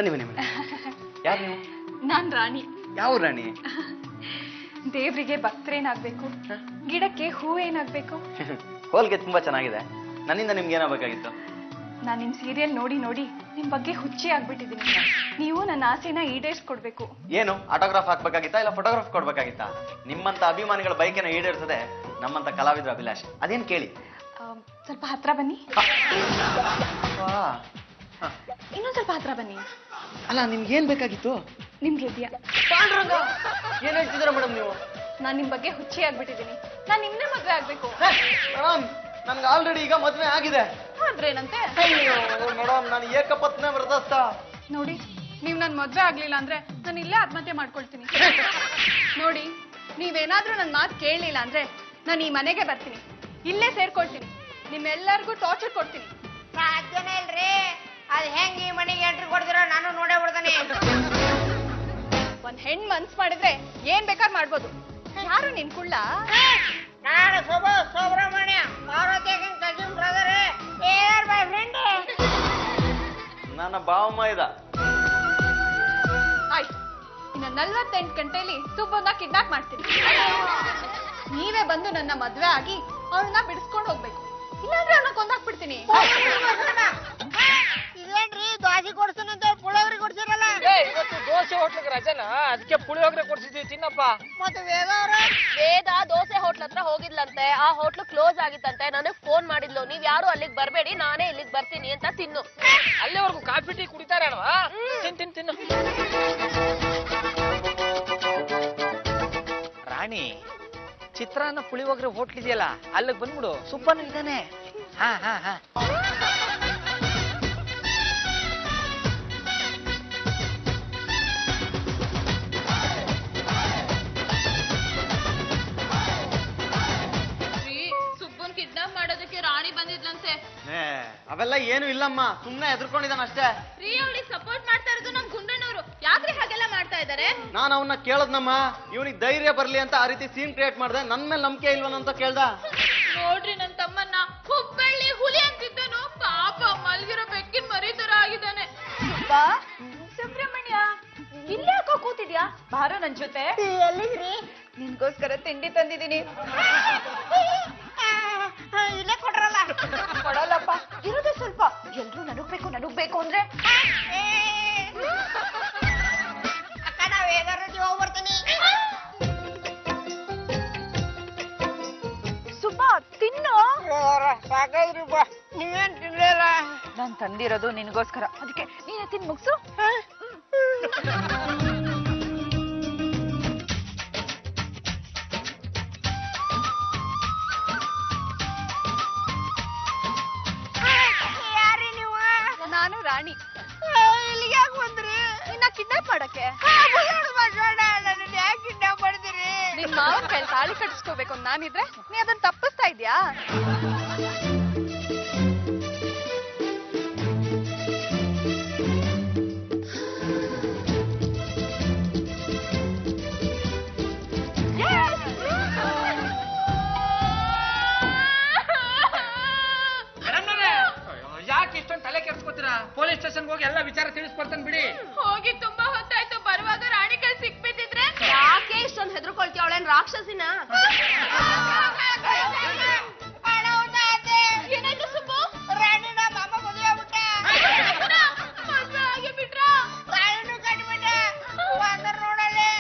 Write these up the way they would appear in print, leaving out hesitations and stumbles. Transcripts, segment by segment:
ಬನ್ನಿ ಬನ್ನಿ ಬನ್ನಿ. ಯಾರು ನೀವು? ನಾನ್ ರಾಣಿ. ಯಾವ ರಾಣಿ? ದೇವ್ರಿಗೆ ಭಕ್ತರೇನಾಗ್ಬೇಕು, ಗಿಡಕ್ಕೆ ಹೂವೇನಾಗ್ಬೇಕು. ಹೋಲ್ಗೆ ತುಂಬಾ ಚೆನ್ನಾಗಿದೆ. ನನ್ನಿಂದ ನಿಮ್ಗೆ ಏನಾಗಬೇಕಾಗಿತ್ತು? ನಾನ್ ನಿಮ್ ಸೀರಿಯಲ್ ನೋಡಿ ನೋಡಿ ನಿಮ್ ಬಗ್ಗೆ ಹುಚ್ಚಿ ಆಗ್ಬಿಟ್ಟಿದ್ದೀನಿ. ನೀವು ನನ್ನ ಆಸೆನ ಈಡೇರಿಸ್ಕೊಡ್ಬೇಕು. ಏನು ಆಟೋಗ್ರಾಫ್ ಹಾಕ್ಬೇಕಾಗಿತ್ತಾ ಇಲ್ಲ ಫೋಟೋಗ್ರಾಫ್ ಕೊಡ್ಬೇಕಾಗಿತ್ತಾ? ನಿಮ್ಮಂತ ಅಭಿಮಾನಿಗಳ ಬೈಕಿನ ಈಡೇರಿಸದೆ ನಮ್ಮಂತ ಕಲಾವಿದ್ರ ಅಭಿಲಾಷೆ. ಅದೇನ್ ಕೇಳಿ. ಸ್ವಲ್ಪ ಹತ್ರ ಬನ್ನಿ. ಇನ್ನೊಂದ್ ಸ್ವಲ್ಪ ಹತ್ರ ಬನ್ನಿ. ಅಲ್ಲ ನಿಮ್ಗೆ ಏನ್ ಬೇಕಾಗಿತ್ತು? ನಿಮ್ಗೆ ಇದೆಯಾ? ಏನ್ ಹೇಳ್ತಿದ್ದೀರಾ ಮೇಡಮ್ ನೀವು? ನಾನ್ ನಿಮ್ ಬಗ್ಗೆ ಹುಚ್ಚಿ ಆಗ್ಬಿಟ್ಟಿದ್ದೀನಿ. ನಾನ್ ನಿಮ್ನೇ ಮದ್ವೆ ಆಗ್ಬೇಕು. ಮೇಡಮ್ ನನ್ಗೆ ಆಲ್ರೆಡಿ ಈಗ ಮದ್ವೆ ಆಗಿದೆ. ಆದ್ರೇನಂತೆ? ಮೇಡಮ್ ನಾನು ಏಕಪತ್ನ ವ್ರತಸ್ಥ. ನೋಡಿ, ನೀವ್ ನನ್ ಮದ್ವೆ ಆಗ್ಲಿಲ್ಲ ಅಂದ್ರೆ ನಾನು ಇಲ್ಲೇ ಆತ್ಮಹತ್ಯೆ ಮಾಡ್ಕೊಳ್ತೀನಿ. ನೋಡಿ, ನೀವೇನಾದ್ರೂ ನನ್ ಮಾತು ಕೇಳಲಿಲ್ಲ ಅಂದ್ರೆ ನಾನು ಈ ಮನೆಗೆ ಬರ್ತೀನಿ, ಇಲ್ಲೇ ಸೇರ್ಕೊಳ್ತೀನಿ, ನಿಮ್ಮೆಲ್ಲರಿಗೂ ಟಾರ್ಚರ್ ಕೊಡ್ತೀನಿ. ಸಾಧ್ಯನೇ ಇಲ್ರಿ. ಅದ್ ಹೆಂಗ್ ಈ ಮನೆಗೆ ಎಂಟ್ರಿ ಕೊಡ್ತೀರೋ ನಾನು ನೋಡೇ ಬಿಡ್ತಾನೆ. ಒಂದ್ ಹೆಣ್ ಮನ್ಸ್ ಮಾಡಿದ್ರೆ ಏನ್ ಬೇಕಾದ್ ಮಾಡ್ಬೋದು. ಯಾರು ನಿನ್ ಕುಳ್ಳ? ನಾನು Subramanya, Parvati cousin brother, my friend. ನನ್ನ ಬಾವಮ್ಮ ಇದ. ಆಯ್ತು, ಇನ್ನ 48 ಗಂಟೆಯಲ್ಲಿ ಸುಬ್ಬನ್ನ ಕಿಡ್ನಾಪ್ ಮಾಡ್ತೀನಿ. ನೀವೇ ಬಂದು ನನ್ನ ಮದ್ವೆ ಆಗಿ ಅವ್ರನ್ನ ಬಿಡಿಸ್ಕೊಂಡು ಹೋಗ್ಬೇಕು, ಇಲ್ಲಾಂದ್ರೆ ಅವ್ರನ್ನ ಕೊಂದಾಕ್ಬಿಡ್ತೀನಿ. ಇದೇನ್ರಿ ದ್ವಾಸಿ ಕೊಡ್ಸನಂತ ಪುಳಿಯೋಗರೆ ಕೊಡ್ಸಿರಲ್ಲ? ಇವತ್ತು ದೋಸೆ ಹೋಟ್ಲಿಗೆ ರಜನ, ಅದಕ್ಕೆ ಪುಳಿಯೋಗರೆ ಕೊಡ್ಸಿದ್ವಿ ತಿನ್ನಪ್ಪ. ಮತ್ತೆ ವೇದ ವೇದ ದೋಸೆ ಹೋಟ್ಲ್ ಹತ್ರ ಹೋಗಿದ್ಲಂತೆ. ಆ ಹೋಟ್ಲು ಕ್ಲೋಸ್ ಆಗಿತ್ತಂತೆ. ನನಗ್ ಫೋನ್ ಮಾಡಿದ್ಲು, ನೀವ್ ಯಾರು ಅಲ್ಲಿಗೆ ಬರ್ಬೇಡಿ, ನಾನೇ ಇಲ್ಲಿಗೆ ಬರ್ತೀನಿ ಅಂತ. ತಿನ್ನು. ಅಲ್ಲಿವರೆಗೂ ಕಾಫಿ ಟೀ ಕುಡಿತಾರೆ ಅಲ್ವಾ? ತಿನ್ನು. ರಾಣಿ, ಚಿತ್ರಾನ್ನ ಪುಳಿಯೋಗರೆ ಹೋಟ್ಲ್ ಇದೆಯಲ್ಲ, ಅಲ್ಲಿಗೆ ಬಂದ್ಬಿಡು. ಸುಬ್ಬನು ಇದ್ದಾನೆ. ಹಾ. ಸುಬ್ಬನ್ ಕಿಡ್ನಾಪ್ ಮಾಡೋದಕ್ಕೆ ರಾಣಿ ಬಂದಿದ್ಲಂತೆ. ಅವೆಲ್ಲ ಏನು ಇಲ್ಲಮ್ಮ, ಸುಮ್ನೆ ಎದ್ರಕೊಂಡಿದ್ದಾನ ಅಷ್ಟೇ. ರೀ, ಅವಳಿಗೆ ಸಪೋರ್ಟ್ ಮಾಡ್ತಾ ಇರೋದು ನಮ್ ಗುಂಡಣ್ಣವರು. ಯಾಕ್ರಿ ಹಾಗೆಲ್ಲ ಮಾಡ್ತಾ ಇದಾರೆ? ನಾನು ಅವನ್ನ ಕೇಳದ್ನಮ್ಮ, ಇವನಿಗೆ ಧೈರ್ಯ ಬರ್ಲಿ ಅಂತ ಆ ರೀತಿ ಸೀನ್ ಕ್ರಿಯೇಟ್ ಮಾಡ್ದೆ. ನನ್ ಮೇಲೆ ನಂಬಿಕೆ ಇಲ್ವನಂತ ಕೇಳ್ದ. ನೋಡ್ರಿ, ನನ್ ತಮ್ಮನ್ನ ಹುಬ್ಬಳ್ಳಿ ಹುಲಿ ಅಂತಿದ್ದನು, ಪಾಪ ಮಲ್ಗಿರೋ ಬೆಕ್ಕಿನ ಮರಿ ತರ ಆಗಿದ್ದಾನೆ. ಸುಬ್ರಹ್ಮಣ್ಯ, ಇಲ್ಲೇ ಯಾಕೋ ಕೂತಿದ್ಯಾ? ಬಾರೋ ನನ್ ಜೊತೆ. ಎಲ್ಲಿದ್ರಿ? ನಿನ್ಗೋಸ್ಕರ ತಿಂಡಿ ತಂದಿದ್ದೀನಿ. ಇಲ್ಲೇ ಕೊಟ್ರಲ್ಲ. ಕೊಡಲ್ಲಪ್ಪ, ಇರೋದೇ ಸ್ವಲ್ಪ. ಎಲ್ರು ನನಗ್ ಬೇಕು ಅಂದ್ರೆ ಅಕ್ಕ, ನಾವ್ ಹೇಗಾರ ಹೋಗಿ ಬರ್ತೀನಿ. ಸುಬ್ಬ, ತಿನ್ನು. ಸಾಕಾದ್ರಿ ಬಾ, ನೀವೇನ್ ತಿನ್ಲಿಲ್ಲ. ನಾನ್ ತಂದಿರೋದು ನಿನ್ಗೋಸ್ಕರ, ಅದಕ್ಕೆ ನೀನೇ ತಿನ್ ಮುಗ್ಸು. ಯಾರಿ ನೀವು? ನಾನು ರಾಣಿ. ಇಲ್ಲಿಗೆ ಯಾಕೆ ಬಂದ್ರಿ? ನಿನ್ನ ಕಿಡ್ನಾಪ್ ಮಾಡಕ್ಕೆ. ನನ್ನ ಯಾಕೆ ಕಿಡ್ನಾಪ್ ಮಾಡ್ತೀರಿ? ನಿನ್ ಮಾವನ್ ಕೈ ತಾಳಿ ಕಟ್ಟಿಸ್ಕೋಬೇಕು ಅಂತ ನಾನಿದ್ರೆ ನೀ ಅದನ್ನ ತಪ್ಪಿಸ್ತಾ ಇದ್ಯಾ? ಯಾಕೆ ಇಷ್ಟೊಂದು ತಲೆ ಕೆಡ್ಸ್ಕೊತೀರಾ? ಪೊಲೀಸ್ ಸ್ಟೇಷನ್ ಹೋಗಿ ಎಲ್ಲ ವಿಚಾರ ತಿಳಿಸ್ಕೊಡ್ತಾನೆ ಬಿಡಿ. ಹೋಗಿ ತುಂಬಾ ಹೊತ್ತಾಯ್ತು, ಬರುವಾಗ ರಾಣಿ ಕೈ ಸಿಕ್ಬಿಟ್ಟಿದ್ರೆ. ಯಾಕೆ ಇಷ್ಟೊಂದು ಹೆದರ್ಕೊಳ್ತೀಯ? ಅವಳೇನ್ ರಾಕ್ಷಸಿನ? ಏನಾಯ್ತು ಸುಬ್ಬು? ರಾಣಿನ ಮಾಮ ಮದುವೆ ಆಗ್ಬಿಟ್ಟ. ಮದ್ವೆ ಆಗಿ ಬಿಟ್ರ? ರಾಣಿನೂ ಕಟ್ಬಿಟ್ಟ. ಅಂದ್ರ ನೋಡಲ್ಲಿ.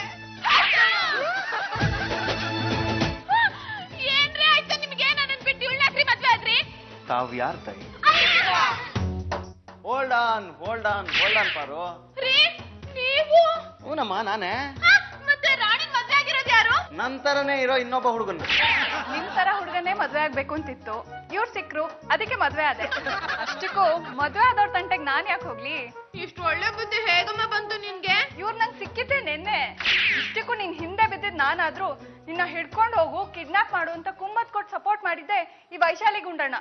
ಏನ್ರಿ ಆಯ್ತು ನಿಮ್ಗೆ? ನನ್ನನ್ ಬಿಟ್ಟು ಇವಳ್ನಾಕ್ರಿ ಮದ್ವೆ ಆದ್ರಿ? ತಾವು ಯಾರ ತಾಯಿ? ಹೋಲ್ಡ್ ಆನ್ ಪಾರು. ರೀ, ನೀವು? ಹೂನಮ್ಮ, ನಾನೇ. ಮತ್ತೆ ರಾಣಿ ಮದ್ವೆ ಆಗಿರೋದು ಯಾರು? ನಂತರನೇ ಇರೋ ಇನ್ನೊಬ್ಬ ಹುಡುಗನ. ನಿಮ್ ತರ ಹುಡುಗನೇ ಮದ್ವೆ ಆಗ್ಬೇಕು ಅಂತಿತ್ತು, ಇವ್ರು ಸಿಕ್ರು, ಅದಕ್ಕೆ ಮದ್ವೆ ಆದೆ. ಅಷ್ಟಕ್ಕೂ ಮದ್ವೆ ಆದವ್ರ ತಂಟೆಗ್ ನಾನ್ ಯಾಕೆ ಹೋಗ್ಲಿ? ಇಷ್ಟು ಒಳ್ಳೆ ಬುದ್ಧಿ ಹೇಗಮ್ಮ ಬಂತು ನಿನ್ಗೆ? ಇವ್ರು ನಂಗೆ ಸಿಕ್ಕಿದ್ದೆ ನೆನ್ನೆ. ಇಷ್ಟಕ್ಕೂ ನಿನ್ ಹಿಂದೆ ಬಿದ್ದಿದ್ ನಾನಾದ್ರೂ ನಿನ್ನ ಹಿಡ್ಕೊಂಡು ಹೋಗು, ಕಿಡ್ನಾಪ್ ಮಾಡು ಅಂತ ಕುಮ್ಮತ್ ಕೊಟ್ಟು ಸಪೋರ್ಟ್ ಮಾಡಿದ್ದೆ ಈ ವೈಶಾಲಿ ಗುಂಡಣ್ಣ.